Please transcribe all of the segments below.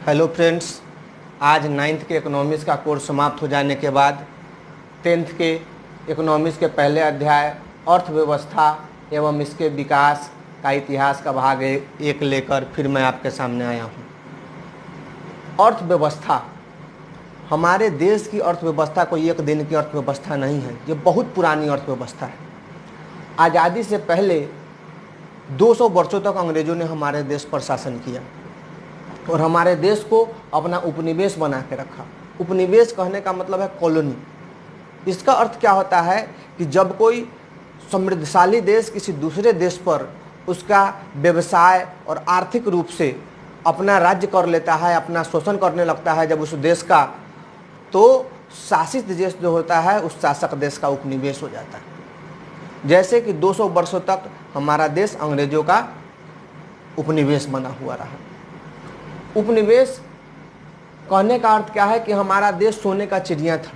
Hello friends, आज ninth के economics का कोर्स समाप्त हो जाने के बाद टेंथ के इकोनॉमिक्स के पहले अध्याय अर्थव्यवस्था एवं इसके विकास का इतिहास का भाग एक लेकर फिर मैं आपके सामने आया हूँ। अर्थव्यवस्था, हमारे देश की अर्थव्यवस्था कोई एक दिन की अर्थव्यवस्था नहीं है, ये बहुत पुरानी अर्थव्यवस्था है। आज़ादी से पहले 200 वर्षों तक अंग्रेज़ों ने हमारे देश पर शासन किया और हमारे देश को अपना उपनिवेश बना के रखा। उपनिवेश कहने का मतलब है कॉलोनी। इसका अर्थ क्या होता है कि जब कोई समृद्धशाली देश किसी दूसरे देश पर उसका व्यवसाय और आर्थिक रूप से अपना राज्य कर लेता है, अपना शोषण करने लगता है जब उस देश का, तो शासित देश जो होता है उस शासक देश का उपनिवेश हो जाता है। जैसे कि 200 वर्षों तक हमारा देश अंग्रेजों का उपनिवेश बना हुआ रहा। उपनिवेश कहने का अर्थ क्या है कि हमारा देश सोने का चिड़िया था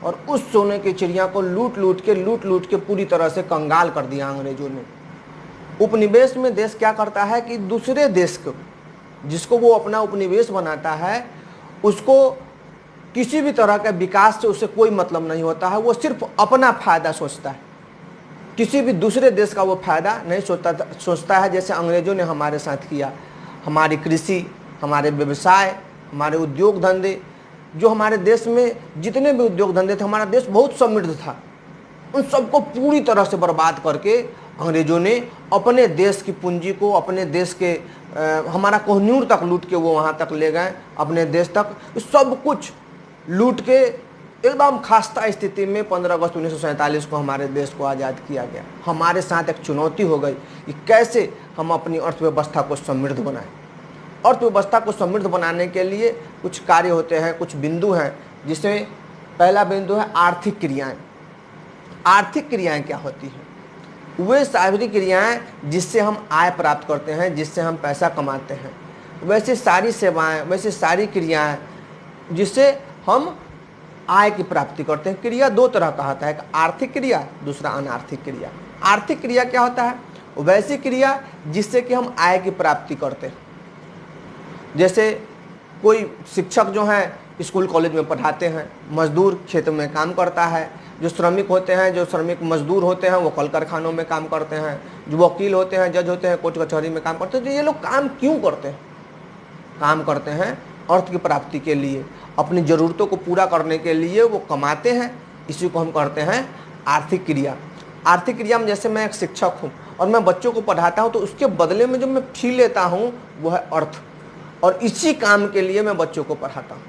और उस सोने की चिड़िया को लूट लूट के पूरी तरह से कंगाल कर दिया अंग्रेजों ने। उपनिवेश में देश क्या करता है कि दूसरे देश को, जिसको वो अपना उपनिवेश बनाता है, उसको किसी भी तरह के विकास से उससे कोई मतलब नहीं होता है। वो सिर्फ अपना फायदा सोचता है, किसी भी दूसरे देश का वो फायदा नहीं सोचता है। जैसे अंग्रेजों ने हमारे साथ किया। हमारी कृषि, हमारे व्यवसाय, हमारे उद्योग धंधे, जो हमारे देश में जितने भी उद्योग धंधे थे, हमारा देश बहुत समृद्ध था, उन सबको पूरी तरह से बर्बाद करके अंग्रेजों ने अपने देश की पूंजी को, अपने देश के हमारा कोहिनूर तक लूट के वो वहाँ तक ले गए, अपने देश तक सब कुछ लूट के एकदम खास्ता स्थिति में 15 अगस्त 1947 को हमारे देश को आज़ाद किया गया। हमारे साथ एक चुनौती हो गई कि कैसे हम अपनी अर्थव्यवस्था को समृद्ध बनाएं। अर्थव्यवस्था को समृद्ध बनाने के लिए कुछ कार्य होते हैं, कुछ बिंदु हैं, जिसमें पहला बिंदु है आर्थिक क्रियाएं। आर्थिक क्रियाएं क्या होती हैं? वे सारी क्रियाएं जिससे हम आय प्राप्त करते हैं, जिससे हम पैसा कमाते हैं। वैसे सारी सेवाएं, वैसे सारी क्रियाएं जिससे हम आय की प्राप्ति करते हैं। क्रिया दो तरह का होता है, एक आर्थिक क्रिया, दूसरा अनार्थिक क्रिया। आर्थिक क्रिया क्या होता है? वैसी क्रिया जिससे कि हम आय की प्राप्ति करते हैं। जैसे कोई शिक्षक जो हैं स्कूल कॉलेज में पढ़ाते हैं, मजदूर खेत में काम करता है, जो श्रमिक होते हैं, जो श्रमिक मजदूर होते हैं वो कल कारखानों में काम करते हैं, जो वकील होते हैं, जज होते हैं, कोर्ट कचहरी में काम करते हैं। तो ये लोग काम क्यों करते हैं? काम करते हैं अर्थ की प्राप्ति के लिए, अपनी ज़रूरतों को पूरा करने के लिए वो कमाते हैं। इसी को हम कहते हैं आर्थिक क्रिया। आर्थिक क्रिया में जैसे मैं एक शिक्षक हूँ और मैं बच्चों को पढ़ाता हूँ, तो उसके बदले में जो मैं फी लेता हूँ वो है अर्थ, और इसी काम के लिए मैं बच्चों को पढ़ाता हूँ।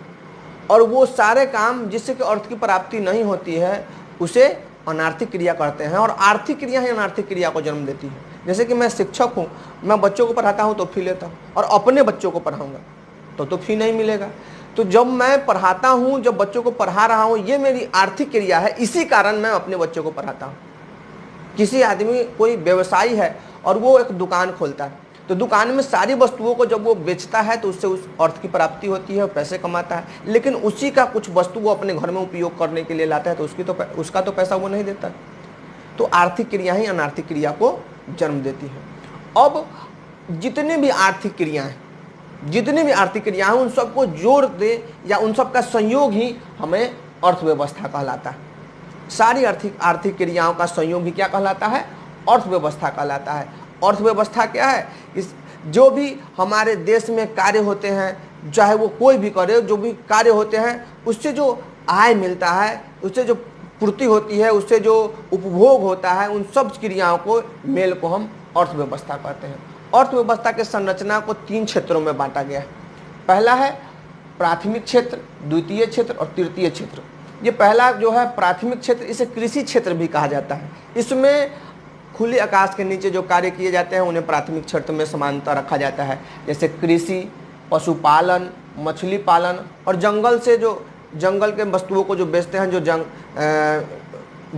और वो सारे काम जिससे कि अर्थ की प्राप्ति नहीं होती है उसे अनार्थिक क्रिया करते हैं, और आर्थिक क्रिया ही अनार्थिक क्रिया को जन्म देती है। जैसे कि मैं शिक्षक हूँ, मैं बच्चों को पढ़ाता हूँ तो फी लेता हूँ, और अपने बच्चों को पढ़ाऊँगा तो फी नहीं मिलेगा। तो जब मैं पढ़ाता हूँ, जब बच्चों को पढ़ा रहा हूँ, ये मेरी आर्थिक क्रिया है, इसी कारण मैं अपने बच्चों को पढ़ाता हूँ। किसी आदमी, कोई व्यवसायी है और वो एक दुकान खोलता है, तो दुकान में सारी वस्तुओं को जब वो बेचता है तो उससे उस अर्थ की प्राप्ति होती है, पैसे कमाता है। लेकिन उसी का कुछ वस्तु वो अपने घर में उपयोग करने के लिए लाता है तो उसका तो पैसा वो नहीं देता। तो आर्थिक क्रिया ही अनार्थिक क्रिया को जन्म देती है। अब जितने भी आर्थिक क्रियाएं हैं, उन सबको जोड़ दे या उन सब का संयोग ही हमें अर्थव्यवस्था कहलाता है। सारी आर्थिक क्रियाओं का संयोग भी क्या कहलाता है? अर्थव्यवस्था कहलाता है। अर्थव्यवस्था क्या है? जो भी हमारे देश में कार्य होते हैं, चाहे वो कोई भी करे, जो भी कार्य होते हैं, उससे जो आय मिलता है, उससे जो पूर्ति होती है, उससे जो उपभोग होता है, उन सब क्रियाओं को, मेल को हम अर्थव्यवस्था कहते हैं। अर्थव्यवस्था के संरचना को 3 क्षेत्रों में बांटा गया है। पहला है प्राथमिक क्षेत्र, द्वितीय क्षेत्र और तृतीय क्षेत्र। ये पहला जो है प्राथमिक क्षेत्र, इसे कृषि क्षेत्र भी कहा जाता है। इसमें खुले आकाश के नीचे जो कार्य किए जाते हैं उन्हें प्राथमिक क्षेत्र में समानता रखा जाता है। जैसे कृषि, पशुपालन, मछली पालन, और जंगल से जो जंगल के वस्तुओं को जो बेचते हैं, जो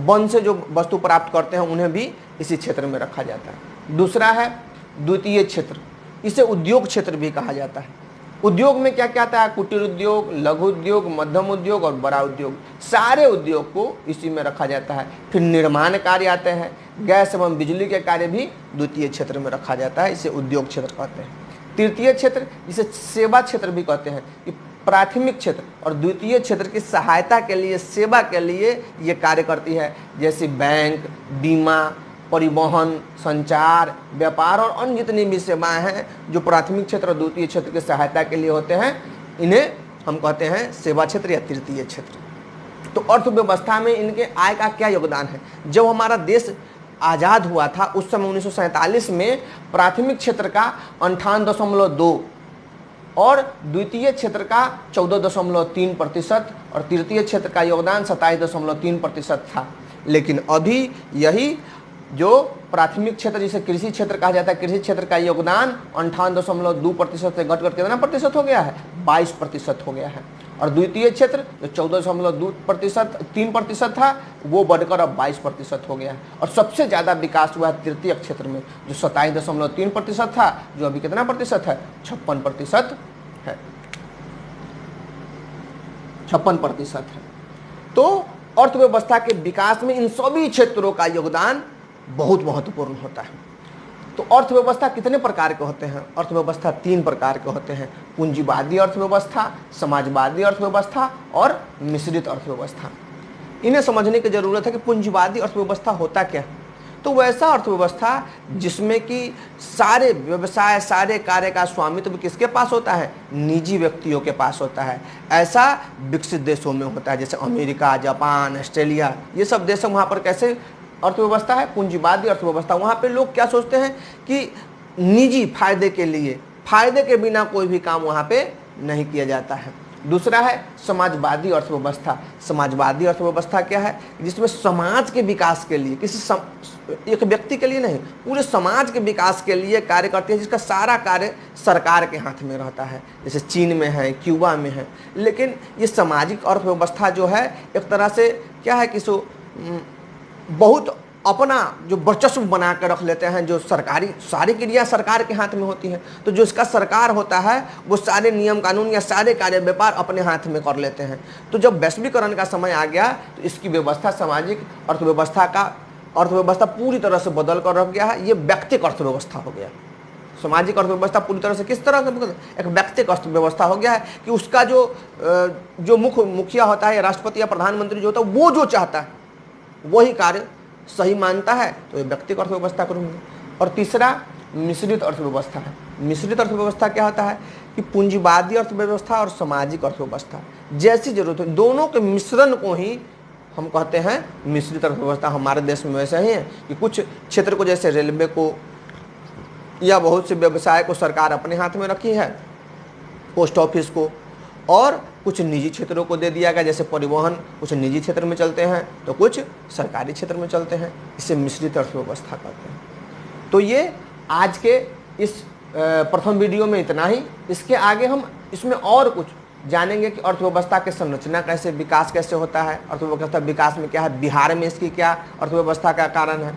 वन से जो वस्तु प्राप्त करते हैं, उन्हें भी इसी क्षेत्र में रखा जाता है। दूसरा है द्वितीय क्षेत्र, इसे उद्योग क्षेत्र भी कहा जाता है। उद्योग में क्या क्या आता है? कुटीर उद्योग, लघु उद्योग, मध्यम उद्योग और बड़ा उद्योग। सारे उद्योग को इसी में रखा जाता है। फिर निर्माण कार्य आते हैं, गैस एवं बिजली के कार्य भी द्वितीय क्षेत्र में रखा जाता है, इसे उद्योग क्षेत्र कहते हैं। तृतीय क्षेत्र जिसे सेवा क्षेत्र भी कहते हैं, कि प्राथमिक क्षेत्र और द्वितीय क्षेत्र की सहायता के लिए, सेवा के लिए ये कार्य करती है, जैसे बैंक, बीमा, परिवहन, संचार, व्यापार और अन्य जितनी भी सेवाएं हैं जो प्राथमिक क्षेत्र और द्वितीय क्षेत्र की सहायता के लिए होते हैं, इन्हें हम कहते हैं सेवा क्षेत्र या तृतीय क्षेत्र। तो अर्थव्यवस्था में इनके आय का क्या योगदान है? जब हमारा देश आज़ाद हुआ था उस समय 1947 में प्राथमिक क्षेत्र का 58.2 और द्वितीय क्षेत्र का 14.3% और तृतीय क्षेत्र का योगदान 27.3% था। लेकिन अभी यही जो प्राथमिक क्षेत्र जिसे कृषि क्षेत्र कहा जाता है, कृषि क्षेत्र का योगदान 58.2% से घटकर कितना प्रतिशत हो गया है? 22% हो गया है। और द्वितीय क्षेत्र जो 14.3% था वो बढ़कर अब 22% हो गया है। और सबसे ज़्यादा विकास हुआ है तृतीय क्षेत्र में, जो 27.3% था, जो अभी कितना प्रतिशत है? 56% है, 56% है। तो अर्थव्यवस्था के विकास में इन सभी क्षेत्रों का योगदान बहुत महत्वपूर्ण होता है। तो अर्थव्यवस्था कितने प्रकार के होते हैं? अर्थव्यवस्था 3 प्रकार के होते हैं: पूंजीवादी अर्थव्यवस्था, समाजवादी अर्थव्यवस्था और मिश्रित अर्थव्यवस्था। इन्हें समझने की जरूरत है कि पूंजीवादी अर्थव्यवस्था होता क्या है। तो वैसा अर्थव्यवस्था जिसमें कि सारे व्यवसाय, सारे कार्य का स्वामित्व किसके पास होता है? निजी व्यक्तियों के पास होता है। ऐसा विकसित देशों में होता है, जैसे अमेरिका, जापान, ऑस्ट्रेलिया, ये सब देश वहाँ पर कैसे अर्थव्यवस्था है? पूंजीवादी अर्थव्यवस्था। वहाँ पे लोग क्या सोचते हैं कि निजी फायदे के लिए, फायदे के बिना कोई भी काम वहाँ पे नहीं किया जाता है। दूसरा है समाजवादी अर्थव्यवस्था। समाजवादी अर्थव्यवस्था क्या है? जिसमें समाज के विकास के लिए, एक व्यक्ति के लिए नहीं, पूरे समाज के विकास के लिए कार्य करती है, जिसका सारा कार्य सरकार के हाथ में रहता है, जैसे चीन में है, क्यूबा में है। लेकिन ये सामाजिक अर्थव्यवस्था जो है एक तरह से क्या है कि बहुत अपना जो वर्चस्व बना कर रख लेते हैं, जो सरकारी सारी क्रिया सरकार के हाथ में होती है। तो जो इसका सरकार होता है वो सारे नियम कानून या सारे कार्य व्यापार अपने हाथ में कर लेते हैं। तो जब वैश्वीकरण का समय आ गया तो इसकी व्यवस्था, सामाजिक अर्थव्यवस्था पूरी तरह से बदल कर रख गया है। ये व्यक्तिगत अर्थव्यवस्था हो गया। सामाजिक अर्थव्यवस्था पूरी तरह से किस तरह से? एक व्यक्तिगत अर्थव्यवस्था हो गया है कि उसका जो मुखिया होता है या राष्ट्रपति या प्रधानमंत्री जो होता है, वो जो चाहता है वही कार्य सही मानता है, तो ये व्यक्तिगत अर्थव्यवस्था करूँगी। और तीसरा मिश्रित अर्थव्यवस्था है। मिश्रित अर्थव्यवस्था क्या होता है कि पूंजीवादी अर्थव्यवस्था और सामाजिक अर्थव्यवस्था जैसी जरूरत है, दोनों के मिश्रण को ही हम कहते हैं मिश्रित अर्थव्यवस्था। हमारे देश में वैसा ही है कि कुछ क्षेत्र को, जैसे रेलवे को या बहुत से व्यवसाय को सरकार अपने हाथ में रखी है, पोस्ट ऑफिस को, और कुछ निजी क्षेत्रों को दे दिया गया, जैसे परिवहन कुछ निजी क्षेत्र में चलते हैं तो कुछ सरकारी क्षेत्र में चलते हैं। इसे मिश्रित अर्थव्यवस्था कहते हैं। तो ये आज के इस प्रथम वीडियो में इतना ही। इसके आगे हम इसमें और कुछ जानेंगे कि अर्थव्यवस्था की संरचना कैसे, विकास कैसे होता है, अर्थव्यवस्था विकास में क्या है, बिहार में इसकी क्या अर्थव्यवस्था का कारण है।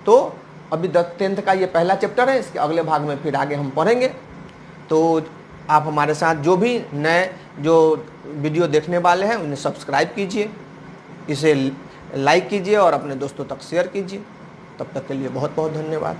तो अभी 10th का ये पहला चैप्टर है, इसके अगले भाग में फिर आगे हम पढ़ेंगे। तो आप हमारे साथ जो भी नए जो वीडियो देखने वाले हैं उन्हें सब्सक्राइब कीजिए, इसे लाइक कीजिए और अपने दोस्तों तक शेयर कीजिए। तब तक के लिए बहुत बहुत धन्यवाद।